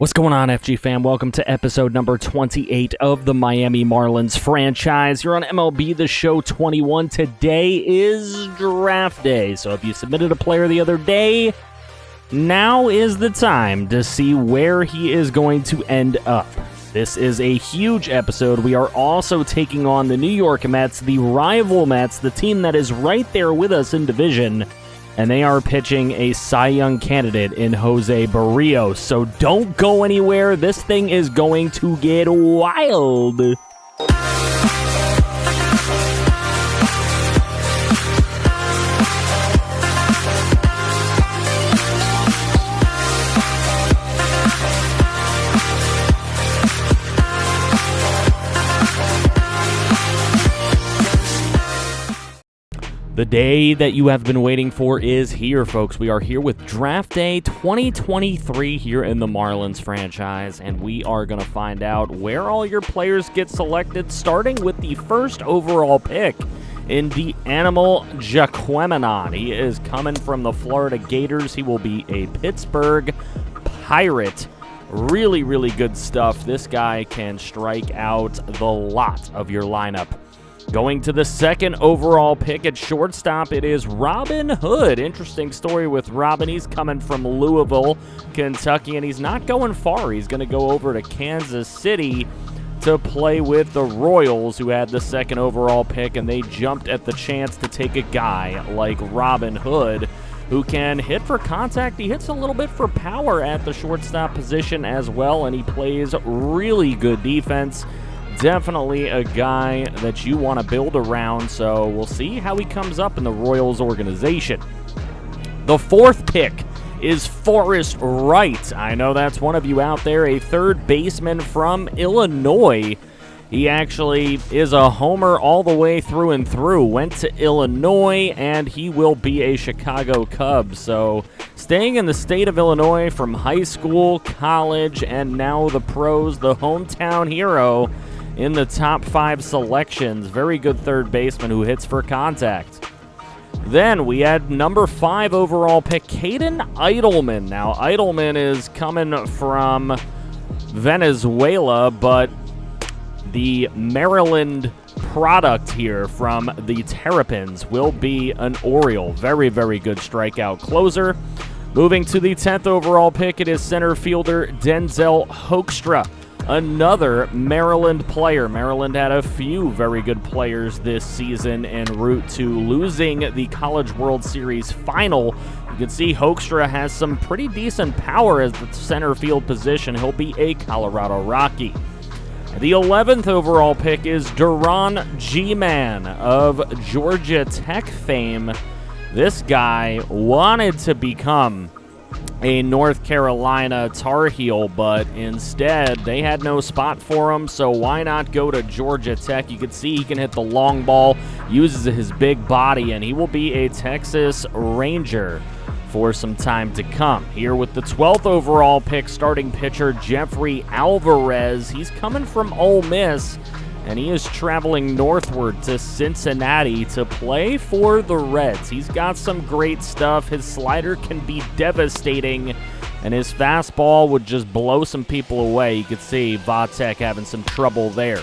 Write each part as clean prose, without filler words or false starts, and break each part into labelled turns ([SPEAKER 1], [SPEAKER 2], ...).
[SPEAKER 1] What's going on, FG fam? Welcome to episode number 28 of the Miami Marlins franchise. You're on MLB The Show 21. Today is draft day, so if you submitted a player the other day, now is the time to see where he is going to end up. This is a huge episode. We are also taking on the New York Mets, the rival Mets, the team that is right there with us in division. And they are pitching a Cy Young candidate in Jose Barrios. So don't go anywhere. This thing is going to get wild. The day that you have been waiting for is here, folks. We are here with Draft Day 2023 here in the Marlins franchise, and we are going to find out where all your players get selected, starting with the first overall pick in D'Animal Jaqueminon. He is coming from the Florida Gators. He will be a Pittsburgh Pirate. Really, really good stuff. This guy can strike out the lot of your lineup. Going to the second overall pick at shortstop, it is Robin Hood. Interesting story with Robin. He's coming from Louisville, Kentucky, and he's not going far. He's going to go over to Kansas City to play with the Royals, who had the second overall pick, and they jumped at the chance to take a guy like Robin Hood, who can hit for contact. He hits a little bit for power at the shortstop position as well, and he plays really good defense. Definitely a guy that you want to build around, so we'll see how he comes up in the Royals organization. The fourth pick is Forrest Wright. I know that's one of you out there, a third baseman from Illinois. He actually is a homer all the way through and through. Went to Illinois, and he will be a Chicago Cub. So staying in the state of Illinois from high school, college, and now the pros, the hometown hero in the top 5 selections. Very good third baseman who hits for contact. Then we had number 5 overall pick, Caden Idleman. Now, Idleman is coming from Venezuela, but the Maryland product here from the Terrapins will be an Oriole. Very, very good strikeout closer. Moving to the 10th overall pick, it is center fielder Denzel Hoekstra. Another Maryland player. Maryland had a few very good players this season en route to losing the College World Series final. You can see Hoekstra has some pretty decent power as the center field position. He'll be a Colorado Rocky. The 11th overall pick is Duran G-Man of Georgia Tech fame. This guy wanted to become a North Carolina Tar Heel, but instead they had no spot for him, so why not go to Georgia Tech? You can see he can hit the long ball, uses his big body, and he will be a Texas Ranger for some time to come. Here with the 12th overall pick, starting pitcher Jeffrey Alvarez. He's coming from Ole Miss, and he is traveling northward to Cincinnati to play for the Reds. He's got some great stuff. His slider can be devastating, and his fastball would just blow some people away. You could see Vatek having some trouble there.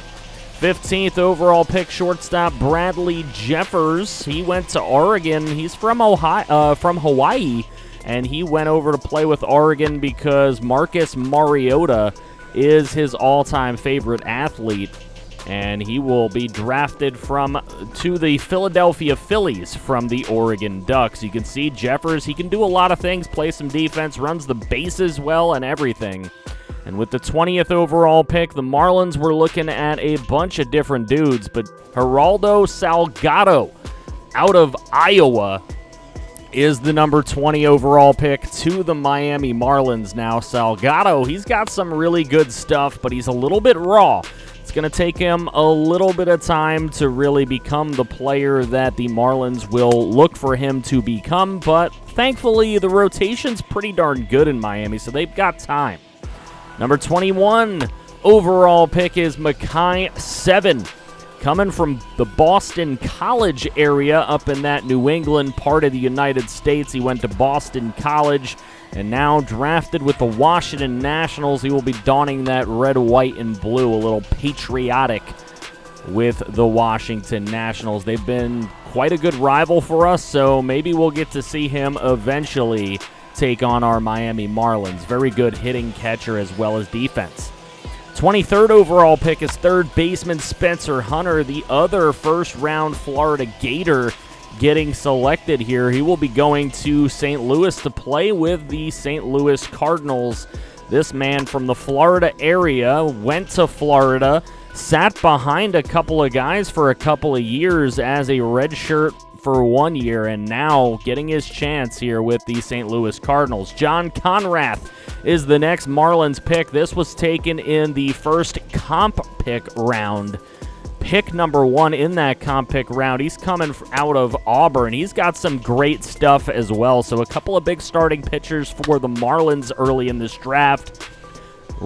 [SPEAKER 1] 15th overall pick, shortstop Bradley Jeffers. He went to Oregon. He's from Hawaii, and he went over to play with Oregon because Marcus Mariota is his all-time favorite athlete. And he will be drafted to the Philadelphia Phillies from the Oregon Ducks. You can see Jeffers, he can do a lot of things, play some defense, runs the bases well, and everything. And with the 20th overall pick, the Marlins were looking at a bunch of different dudes, but Geraldo Salgado out of Iowa is the number 20 overall pick to the Miami Marlins. Now, Salgado, he's got some really good stuff, but he's a little bit raw. It's going to take him a little bit of time to really become the player that the Marlins will look for him to become, but thankfully the rotation's pretty darn good in Miami, so they've got time. Number 21 overall pick is Makai 7. Coming from the Boston College area up in that New England part of the United States. He went to Boston College, And now drafted with the Washington Nationals, he will be donning that red, white, and blue, a little patriotic with the Washington Nationals. They've been quite a good rival for us, so maybe we'll get to see him eventually take on our Miami Marlins. Very good hitting catcher as well as defense. 23rd overall pick is third baseman Spencer Hunter, the other first-round Florida Gator getting selected here. He will be going to St. Louis to play with the St. Louis Cardinals. This man from the Florida area went to Florida, sat behind a couple of guys for a couple of years as a redshirt for 1 year, and now getting his chance here with the St. Louis Cardinals. John Conrath is the next Marlins pick. This was taken in the first comp pick round. Pick number 1 in that comp pick round. He's coming out of Auburn. He's got some great stuff as well. So a couple of big starting pitchers for the Marlins early in this draft.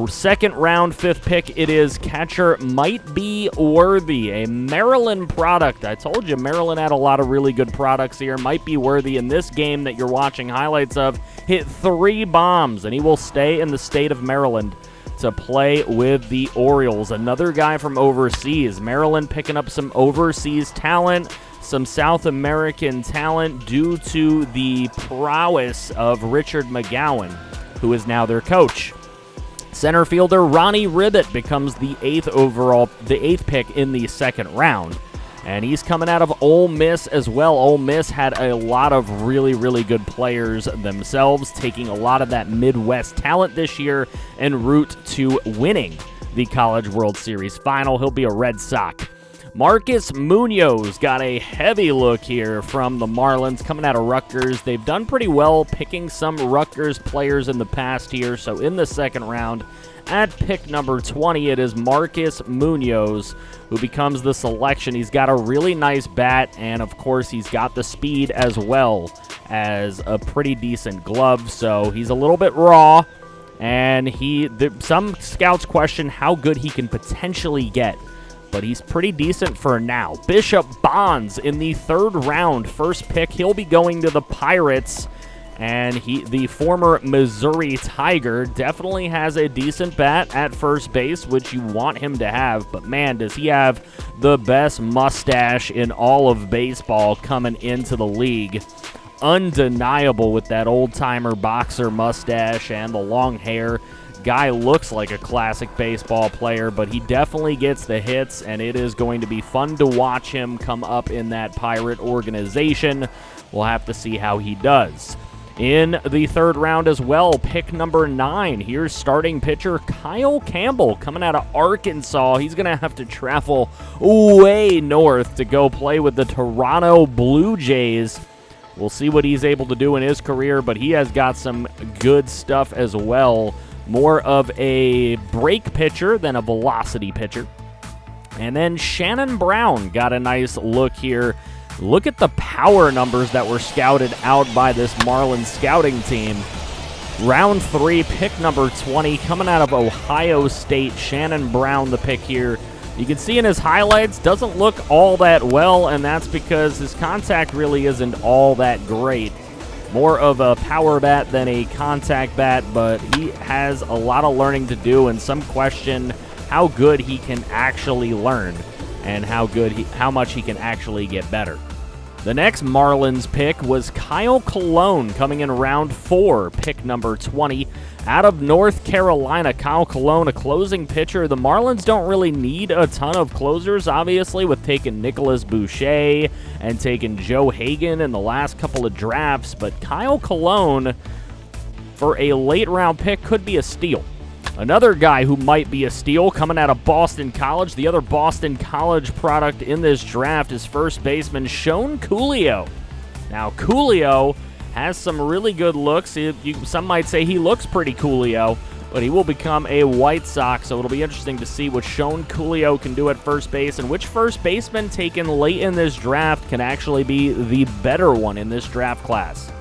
[SPEAKER 1] Second round, 5th pick, it is catcher Might Be Worthy, a Maryland product. I told you Maryland had a lot of really good products here. Might Be Worthy in this game that you're watching highlights of hit 3 bombs, and he will stay in the state of Maryland to play with the Orioles. Another guy from overseas. Maryland picking up some overseas talent, some South American talent due to the prowess of Richard McGowan, who is now their coach. Center fielder Ronnie Ribbett becomes the 8th pick in the second round. And he's coming out of Ole Miss as well. Ole Miss had a lot of really, really good players themselves, taking a lot of that Midwest talent this year en route to winning the College World Series final. He'll be a Red Sox. Marcus Munoz got a heavy look here from the Marlins coming out of Rutgers. They've done pretty well picking some Rutgers players in the past here. So in the second round, at pick number 20, it is Marcus Munoz who becomes the selection. He's got a really nice bat, and of course he's got the speed as well as a pretty decent glove. So he's a little bit raw, and some scouts question how good he can potentially get, but he's pretty decent for now. Bishop Bonds in the 3rd round, 1st pick. He'll be going to the Pirates, and the former Missouri Tiger definitely has a decent bat at first base, which you want him to have, but man, does he have the best mustache in all of baseball coming into the league. Undeniable with that old-timer boxer mustache and the long hair. Guy looks like a classic baseball player, but he definitely gets the hits, and it is going to be fun to watch him come up in that Pirate organization. We'll have to see how he does. In the 3rd round as well, pick number 9, here's starting pitcher Kyle Campbell coming out of Arkansas. He's going to have to travel way north to go play with the Toronto Blue Jays. We'll see what he's able to do in his career, but he has got some good stuff as well. More of a break pitcher than a velocity pitcher. And then Shannon Brown got a nice look here. Look at the power numbers that were scouted out by this Marlins scouting team. Round 3, pick number 20, coming out of Ohio State. Shannon Brown, the pick here. You can see in his highlights, doesn't look all that well, and that's because his contact really isn't all that great. More of a power bat than a contact bat, but he has a lot of learning to do, and some question how good he can actually learn and how much he can actually get better. The next Marlins pick was Kyle Colon coming in round 4, pick number 20. Out of North Carolina, Kyle Colon, a closing pitcher. The Marlins don't really need a ton of closers, obviously, with taking Nicholas Boucher and taking Joe Hagan in the last couple of drafts, but Kyle Colon, for a late-round pick, could be a steal. Another guy who might be a steal coming out of Boston College. The other Boston College product in this draft is first baseman Sean Coolio. Now, Coolio has some really good looks. Some might say he looks pretty Coolio, but he will become a White Sox, so it'll be interesting to see what Sean Coolio can do at first base and which first baseman taken late in this draft can actually be the better one in this draft class.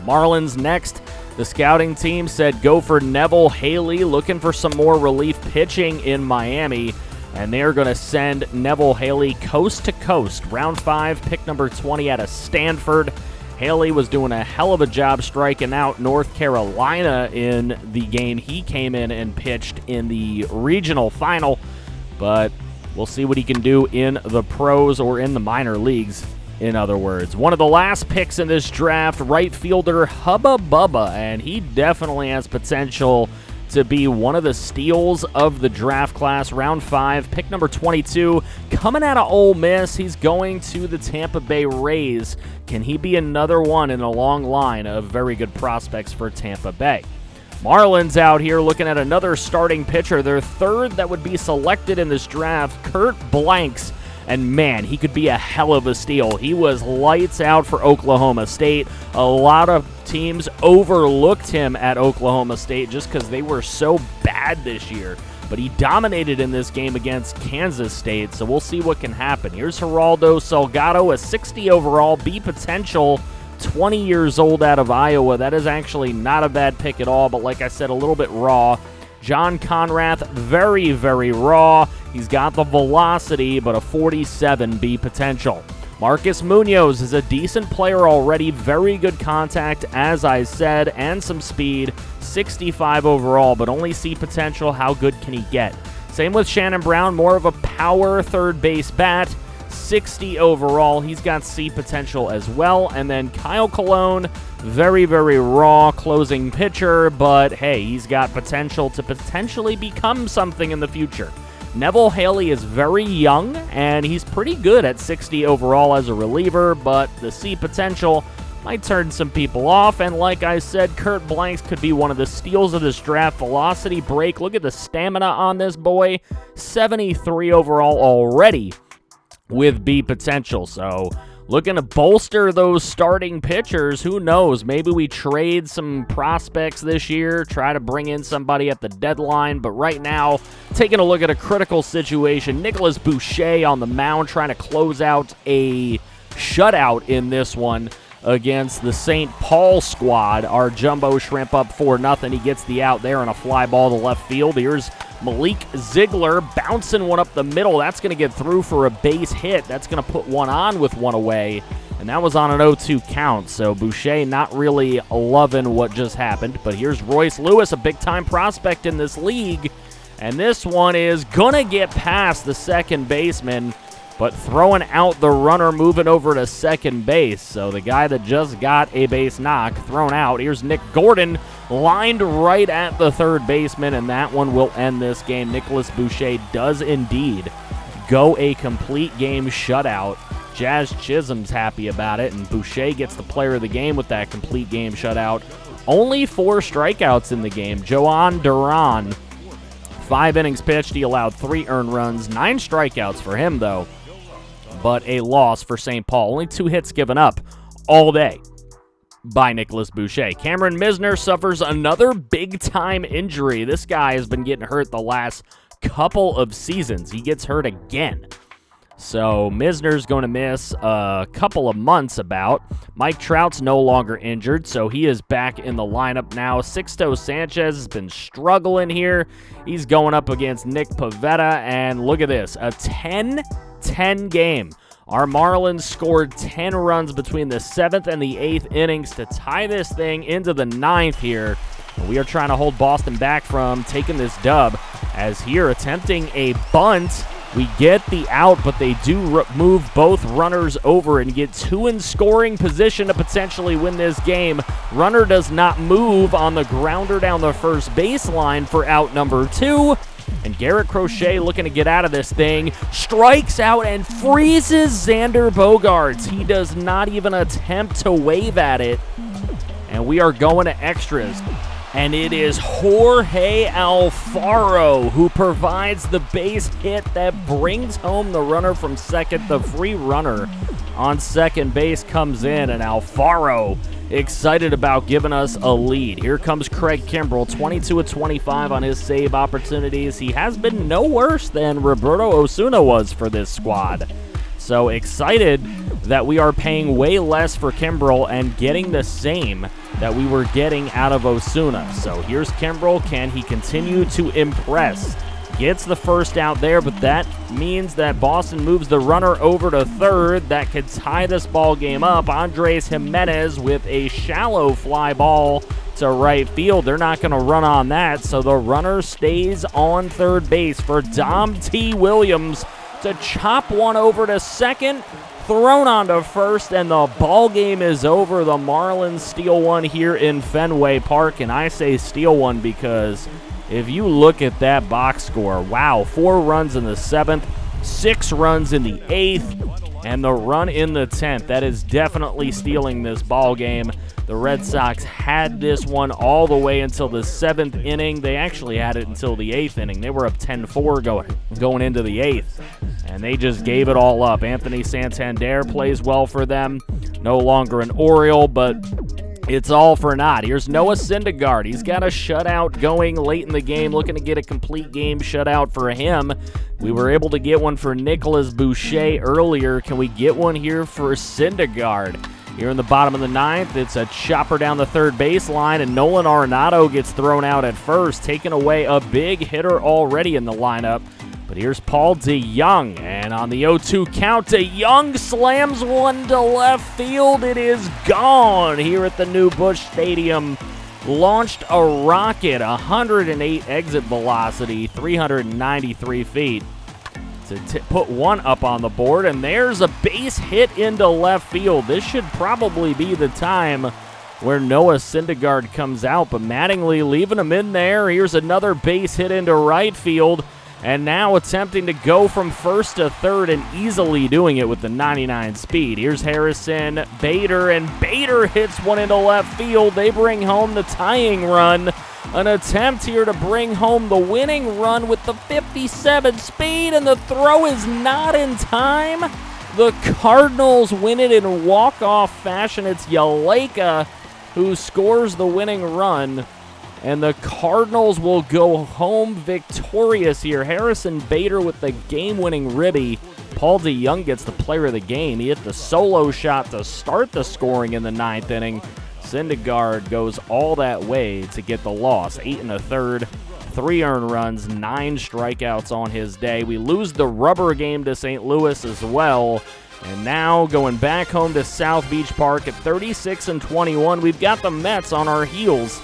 [SPEAKER 1] Marlins next. The scouting team said go for Neville Haley, looking for some more relief pitching in Miami, and they're going to send Neville Haley coast to coast. Round 5, pick number 20 out of Stanford. Haley was doing a hell of a job striking out North Carolina in the game he came in and pitched in the regional final, but we'll see what he can do in the pros or in the minor leagues, in other words. One of the last picks in this draft, right fielder Hubba Bubba, and he definitely has potential to be one of the steals of the draft class. Round 5, pick number 22, coming out of Ole Miss. He's going to the Tampa Bay Rays. Can he be another one in a long line of very good prospects for Tampa Bay? Marlins out here looking at another starting pitcher, their third that would be selected in this draft, Kurt Blanks. And man, he could be a hell of a steal. He was lights out for Oklahoma State. A lot of teams overlooked him at Oklahoma State just because they were so bad this year. But he dominated in this game against Kansas State, so we'll see what can happen. Here's Geraldo Salgado, a 60 overall, B potential, 20 years old out of Iowa. That is actually not a bad pick at all, but like I said, a little bit raw. John Conrath, very, very raw. He's got the velocity, but a 47 B potential. Marcus Munoz is a decent player already. Very good contact, as I said, and some speed. 65 overall, but only C potential. How good can he get? Same with Shannon Brown, more of a power third base bat. 60 overall. He's got C potential as well. And then Kyle Colon, very, very raw closing pitcher, but hey, he's got potential to potentially become something in the future. Neville Haley is very young, and he's pretty good at 60 overall as a reliever, but the C potential might turn some people off. And like I said, Kurt Blanks could be one of the steals of this draft. Velocity, break, look at the stamina on this boy. 73 overall already with B potential. So looking to bolster those starting pitchers. Who knows? Maybe we trade some prospects this year, try to bring in somebody at the deadline. But right now, taking a look at a critical situation, Nicholas Boucher on the mound trying to close out a shutout in this one against the St. Paul squad. Our Jumbo Shrimp up 4-0. He gets the out there on a fly ball to left field. Here's Malik Ziegler bouncing one up the middle. That's going to get through for a base hit. That's going to put one on with one away, and that was on an 0-2 count. So Boucher not really loving what just happened. But here's Royce Lewis, a big-time prospect in this league, and this one is going to get past the second baseman, but throwing out the runner, moving over to second base. So the guy that just got a base knock thrown out. Here's Nick Gordon, lined right at the third baseman, and that one will end this game. Nicholas Boucher does indeed go a complete game shutout. Jazz Chisholm's happy about it, and Boucher gets the player of the game with that complete game shutout. Only 4 strikeouts in the game. Joan Duran, 5 innings pitched. He allowed 3 earned runs. 9 strikeouts for him, though, but a loss for St. Paul. Only 2 hits given up all day by Nicholas Boucher. Cameron Misner suffers another big-time injury. This guy has been getting hurt the last couple of seasons. He gets hurt again. So Misner's going to miss a couple of months about. Mike Trout's no longer injured, so he is back in the lineup now. Sixto Sanchez has been struggling here. He's going up against Nick Pivetta, and look at this, a 10-10 game. Our Marlins scored 10 runs between the 7th and the 8th innings to tie this thing into the 9th here. And we are trying to hold Boston back from taking this dub, as here attempting a bunt. We get the out, but they do move both runners over and get 2 in scoring position to potentially win this game. Runner does not move on the grounder down the first baseline for out number 2. And Garrett Crochet looking to get out of this thing, strikes out and freezes Xander Bogaerts. He does not even attempt to wave at it. And we are going to extras. And it is Jorge Alfaro who provides the base hit that brings home the runner from second. The free runner on second base comes in, and Alfaro excited about giving us a lead. Here comes Craig Kimbrell, 22 of 25 on his save opportunities. He has been no worse than Roberto Osuna was for this squad. So excited that we are paying way less for Kimbrell and getting the same that we were getting out of Osuna. So here's Kimbrell. Can he continue to impress? gets the first out there, but that means that Boston moves the runner over to third. That could tie this ball game up. Andres Jimenez with a shallow fly ball to right field. They're not going to run on that, so the runner stays on third base for Dom T. Williams to chop one over to second, thrown onto first, and the ball game is over. The Marlins steal one here in Fenway Park, and I say steal one because if you look at that box score, wow, 4 runs in the 7th, 6 runs in the 8th, and the run in the 10th. That is definitely stealing this ball game. The Red Sox had this one all the way until the 7th inning. They actually had it until the 8th inning. They were up 10-4 going into the 8th, and they just gave it all up. Anthony Santander plays well for them. No longer an Oriole, but it's all for naught. Here's Noah Syndergaard. He's got a shutout going late in the game, looking to get a complete game shutout for him. We were able to get one for Nicholas Boucher earlier. Can we get one here for Syndergaard? Here in the bottom of the 9th, it's a chopper down the third baseline, and Nolan Arenado gets thrown out at first, taking away a big hitter already in the lineup. But here's Paul DeJong, and on the 0-2 count, DeJong slams one to left field. It is gone here at the new Busch Stadium. Launched a rocket, 108 exit velocity, 393 feet. To put one up on the board, and there's a base hit into left field. This should probably be the time where Noah Syndergaard comes out, but Mattingly leaving him in there. Here's another base hit into right field, and now attempting to go from first to third and easily doing it with the 99 speed. Here's Harrison Bader, and Bader hits one into left field. They bring home the tying run. An attempt here to bring home the winning run with the 57 speed, and the throw is not in time. The Cardinals win it in walk-off fashion. It's Yaleka who scores the winning run, and the Cardinals will go home victorious here. Harrison Bader with the game-winning ribby. Paul DeJong gets the player of the game. He hit the solo shot to start the scoring in the 9th inning. Syndergaard goes all that way to get the loss. 8 1/3, 3 earned runs, 9 strikeouts on his day. We lose the rubber game to St. Louis as well. And now going back home to South Beach Park at 36-21, we've got the Mets on our heels,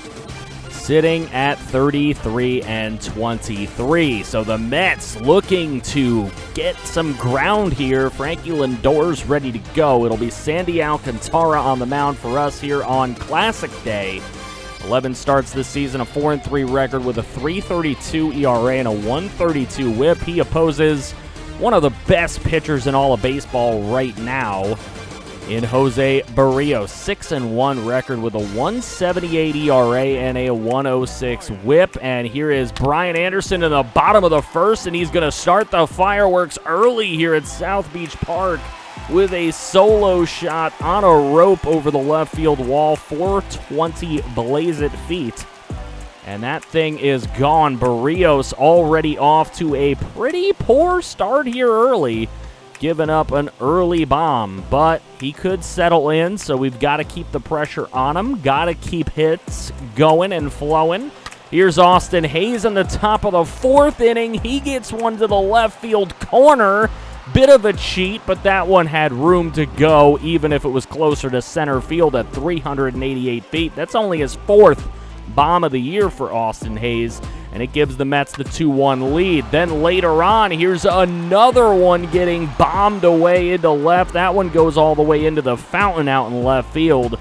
[SPEAKER 1] sitting at 33-23. So the Mets looking to get some ground here. Frankie Lindor's ready to go. It'll be Sandy Alcantara on the mound for us here on Classic Day. 11 starts this season, a 4-3 record with a 3.32 ERA and a 1.32 WHIP. He opposes one of the best pitchers in all of baseball right now in Jose Barrios. 6-1 record with a 1.78 ERA and a 1.06 WHIP. And here is Brian Anderson in the bottom of the first, and he's going to start the fireworks early here at South Beach Park with a solo shot on a rope over the left field wall. 420 blaze it feet. And that thing is gone. Barrios already off to a pretty poor start here early, giving up an early bomb, but he could settle in, so we've got to keep the pressure on him, got to keep hits going and flowing. Here's Austin Hayes in the top of the 4th inning. He gets one to the left field corner. Bit of a cheat, but that one had room to go, even if it was closer to center field at 388 feet. That's only his 4th bomb of the year for Austin Hayes, and it gives the Mets the 2-1 lead. Then later on, here's another one getting bombed away into left. That one goes all the way into the fountain out in left field,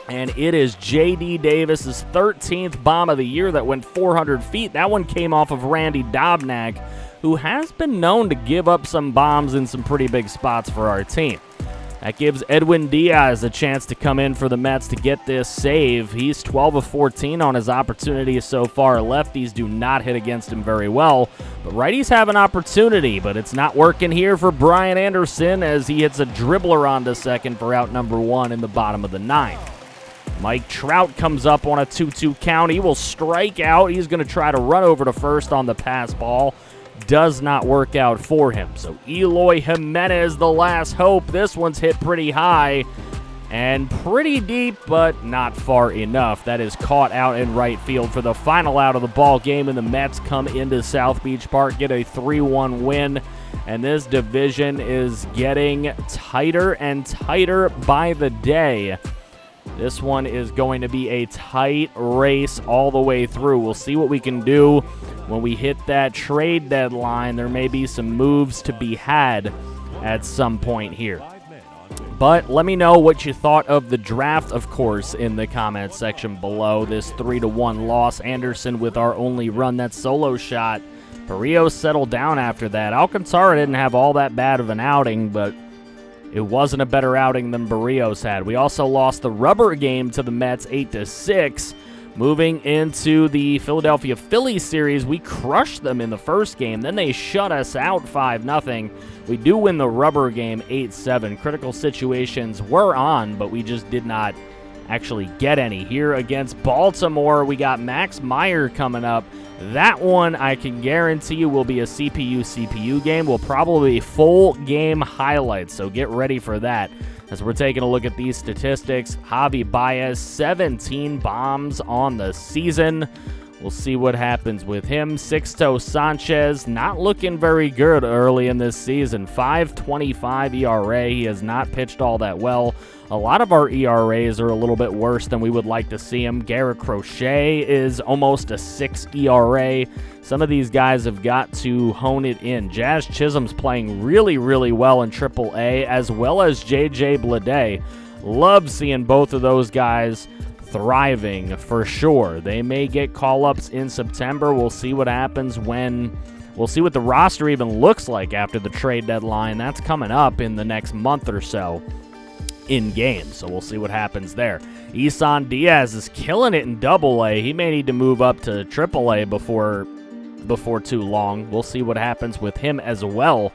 [SPEAKER 1] and it is J.D. Davis's 13th bomb of the year that went 400 feet. That one came off of Randy Dobnak, who has been known to give up some bombs in some pretty big spots for our team. That gives Edwin Diaz a chance to come in for the Mets to get this save. He's 12 of 14 on his opportunities so far. Lefties do not hit against him very well, but righties have an opportunity, but it's not working here for Brian Anderson as he hits a dribbler onto second for out number 1 in the bottom of the 9th. Mike Trout comes up on a 2-2 count. He will strike out. He's going to try to run over to first on the pass ball. Does not work out for him. So Eloy Jimenez, the last hope. This one's hit pretty high. And pretty deep, but not far enough. That is caught out in right field for the final out of the ball game, and the Mets come into South Beach Park, get a 3-1 win, and this division is getting tighter and tighter by the day. This one is going to be a tight race all the way through. We'll see what we can do when we hit that trade deadline. There may be some moves to be had at some point here. But let me know what you thought of the draft, of course, in the comments section below. This 3-1 loss. Anderson with our only run, that solo shot. Barrios settled down after that. Alcantara didn't have all that bad of an outing, but it wasn't a better outing than Barrios had. We also lost the rubber game to the Mets 8-6. Moving into the Philadelphia Phillies series, we crushed them in the first game. Then they shut us out 5-0. We do win the rubber game 8-7. Critical situations were on, but we just did not actually get any. Here against Baltimore, we got Max Meyer coming up. That one, I can guarantee you, will be a CPU game. Will probably be full game highlights, so get ready for that. As we're taking a look at these statistics, Javi Baez, 17 bombs on the season. We'll see what happens with him. Sixto Sanchez, not looking very good early in this season. 5.25 ERA. He has not pitched all that well. A lot of our ERAs are a little bit worse than we would like to see him. Garrett Crochet is almost a 6 ERA. Some of these guys have got to hone it in. Jazz Chisholm's playing really, really well in AAA, as well as J.J. Bleday. Love seeing both of those guys thriving for sure. They may get call-ups in September. We'll see what happens when... We'll see what the roster even looks like after the trade deadline. That's coming up in the next month or so in game, so we'll see what happens there. Isan Diaz is killing it in Double-A. He may need to move up to Triple-A before too long. We'll see what happens with him as well.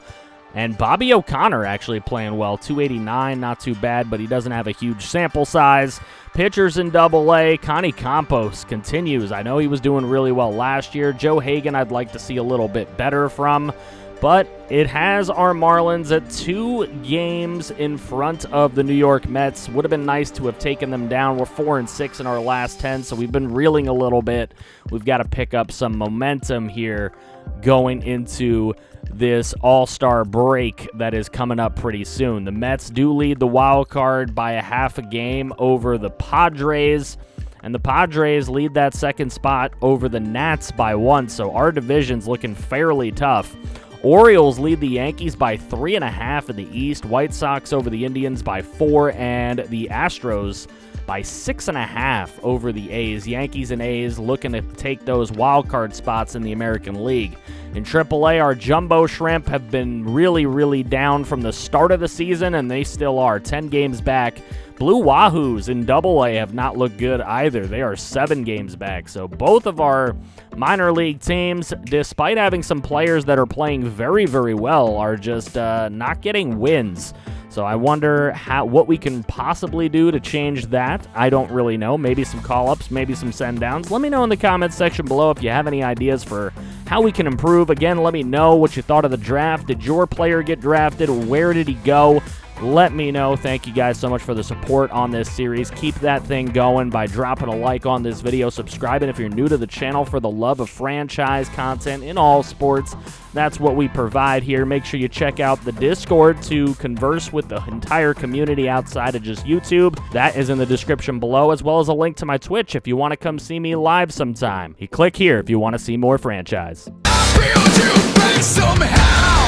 [SPEAKER 1] And Bobby O'Connor actually playing well. 289, not too bad, but he doesn't have a huge sample size. Pitchers in Double-A. Connie Campos continues. I know he was doing really well last year. Joe Hagan I'd like to see a little bit better from. But it has our Marlins at 2 games in front of the New York Mets. Would have been nice to have taken them down. We're 4-6 in our last 10, so we've been reeling a little bit. We've got to pick up some momentum here going into this all-star break that is coming up pretty soon. The Mets do lead the wild card by a half a game over the Padres, and the Padres lead that second spot over the Nats by 1, so our division's looking fairly tough. Orioles lead the Yankees by 3.5 in the East, White Sox over the Indians by 4, and the Astros by 6.5 over the A's. Yankees and A's looking to take those wild card spots in the American League. In AAA, our Jumbo Shrimp have been really, really down from the start of the season, and they still are. 10 games back. Blue Wahoos in Double-A have not looked good either. They are 7 games back. So both of our minor league teams, despite having some players that are playing very, very well, are just not getting wins. So I wonder what we can possibly do to change that. I don't really know. Maybe some call-ups, maybe some send-downs. Let me know in the comments section below if you have any ideas for how we can improve. Again, let me know what you thought of the draft. Did your player get drafted? Where did he go? Let me know. Thank you guys so much for the support on this series. Keep that thing going by dropping a like on this video, subscribing if you're new to the channel for the love of franchise content in all sports. That's what we provide here. Make sure you check out the Discord to converse with the entire community outside of just YouTube. That is in the description below, as well as a link to my Twitch if you want to come see me live sometime. You click here if you want to see more franchise.
[SPEAKER 2] I feel you back somehow.